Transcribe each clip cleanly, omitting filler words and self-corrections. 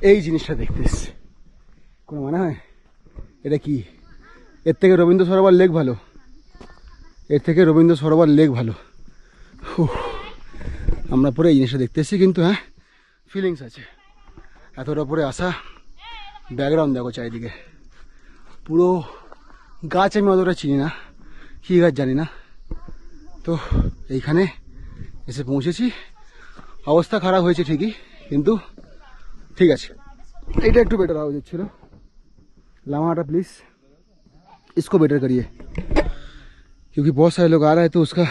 এই জিনিসটা দেখতে এসছে, কোনো মানে হয়? এটা কি? এর থেকে রবীন্দ্র সরোবর লেক ভালো, এর থেকে রবীন্দ্র সরোবর লেক ভালো। আমরা পরে এই জিনিসটা দেখতে এসেছি, কিন্তু হ্যাঁ ফিলিংস আছে। এতটা পরে আসা, ব্যাকগ্রাউন্ড দেখো চারিদিকে, পুরো গাছ আমি অতটা চিনি না, কী গাছ জানি না। তো এইখানে এসে পৌঁছেছি, অবস্থা খারাপ হয়েছে ঠিকই, কিন্তু ঠিক আছে। এটা একটু বেটার হওয়া উচিত ছিল। लामाहाटा प्लीज इसको बेटर करिए, क्योंकि बहुत सारे लोग आ रहे हैं तो उसका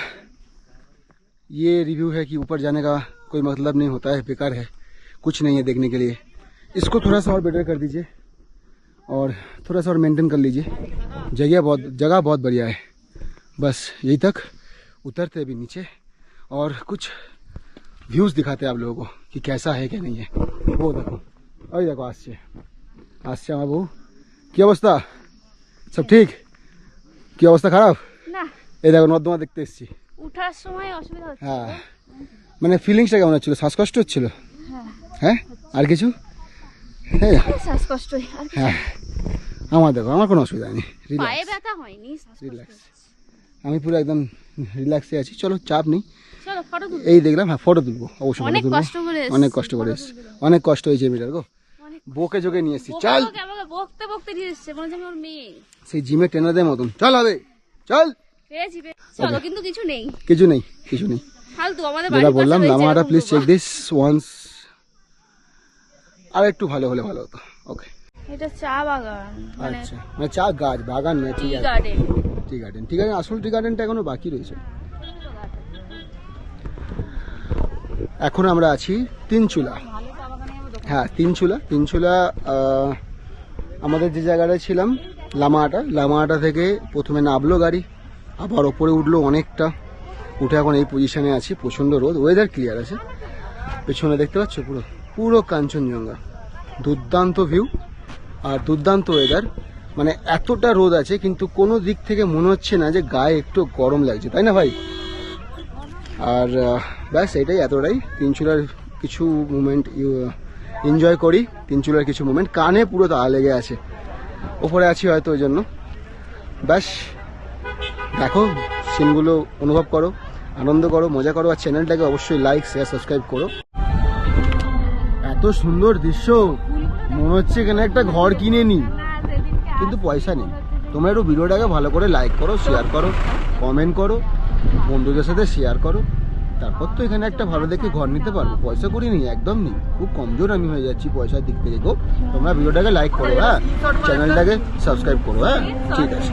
ये रिव्यू है कि ऊपर जाने का कोई मतलब नहीं होता है, बेकार है, कुछ नहीं है देखने के लिए। इसको थोड़ा सा और बेटर कर दीजिए और थोड़ा सा और मेंटेन कर लीजिए। जगह बहुत बढ़िया है। बस यही तक उतरते अभी नीचे और कुछ व्यूज़ दिखाते हैं आप लोगों को कि कैसा है क्या नहीं है। वो देखो, अरे देखो আসছে আমার বউ। কি অবস্থা? সব ঠিক? কি অবস্থা খারাপ না? এই দেখো নর্দমা দেখতে এসেছি, উঠার সময় অসুবিধা হচ্ছে। হ্যাঁ, মানে ফিলিংসটা কেমন হচ্ছিল? শ্বাসকষ্ট হচ্ছিল? হ্যাঁ, আর কিছু? হ্যাঁ, শ্বাসকষ্টই। হ্যাঁ, আমার দেখো, আমার কোনো অসুবিধা নেই, পায়ে ব্যথা হয়নি, রিল্যাক্স, আমি পুরো একদম রিল্যাক্সে আছি। চলো, চাপ নেই, চলো ফটো তুলবো। এই দেখলাম, হ্যাঁ ফটো তুলবো অবশ্যই, অনেক কষ্ট করে এসেছি, অনেক কষ্ট করে এসেছি, অনেক কষ্ট হয়েছে মেয়েটার গো, বকে যোগে নিয়ে এসেছি। চল, আমাকে বকতে বকতে নিয়ে এসেছে, মনে হচ্ছে আমি ওর মেয়ে, সেই জিমে ট্রেনারদের মতন। চল হবে, চল, পেয়েছি চলো, কিন্তু কিছু নেই, কিছু নেই, কিছু নেই, ফালতু। আমাদের যেটা বললাম, Lamahata please check this once. আর একটু ভালো হলে ভালো হতো। ওকে, এটা চা বাগান, আচ্ছা, মানে চা গাছ বাগান না, ঠিক আছে, গার্ডেন, টি গার্ডেন, ঠিক আছে। আসল টি গার্ডেনটা এখনো বাকি রয়েছে। এখন আমরা আছি তিনচুলা। হ্যাঁ, তিনচুলা আমাদের যে জায়গাটায় ছিলাম লামাহাটা থেকে প্রথমে নামলো গাড়ি, আবার ওপরে উঠলো অনেকটা, উঠে এখন এই পজিশনে আছি। প্রচণ্ড রোদ, ওয়েদার ক্লিয়ার আছে, পেছনে দেখতে পাচ্ছ পুরো কাঞ্চনজঙ্ঘা, দুর্দান্ত ভিউ আর দুর্দান্ত ওয়েদার। মানে এতটা রোদ আছে কিন্তু কোনো দিক থেকে মনে হচ্ছে না যে গায়ে একটু গরম লাগছে, তাই না ভাই? আর ব্যাস এটাই, এতটাই। তিনচুলার কিছু মুমেন্ট এনজয় করি, তিনচুলার কিছু মুমেন্ট, কানে পুরো তালা লেগে আছে, ওপরে আছি হয়তো ওই জন্য। ব্যাস দেখো, সিনগুলো অনুভব করো, আনন্দ করো, মজা করো, আর চ্যানেলটাকে অবশ্যই লাইক শেয়ার সাবস্ক্রাইব করো। এত সুন্দর দৃশ্য, মনে হচ্ছে এখানে একটা ঘর কিনে নি, কিন্তু পয়সা নেই। তোমরা একটু ভিডিওটাকে ভালো করে লাইক করো, শেয়ার করো, কমেন্ট করো, বন্ধুদের সাথে শেয়ার করো, তারপর তো এখানে একটা ভালো দেখে ঘর নিতে পারবো। পয়সা করি নেই, একদম নেই, খুব কমজোর আমি হয়ে যাচ্ছি পয়সার দিক থেকে। তোমরা ভিডিওটাকে লাইক করো, হ্যাঁ, চ্যানেলটাকে সাবস্ক্রাইব করো, হ্যাঁ, ঠিক আছে।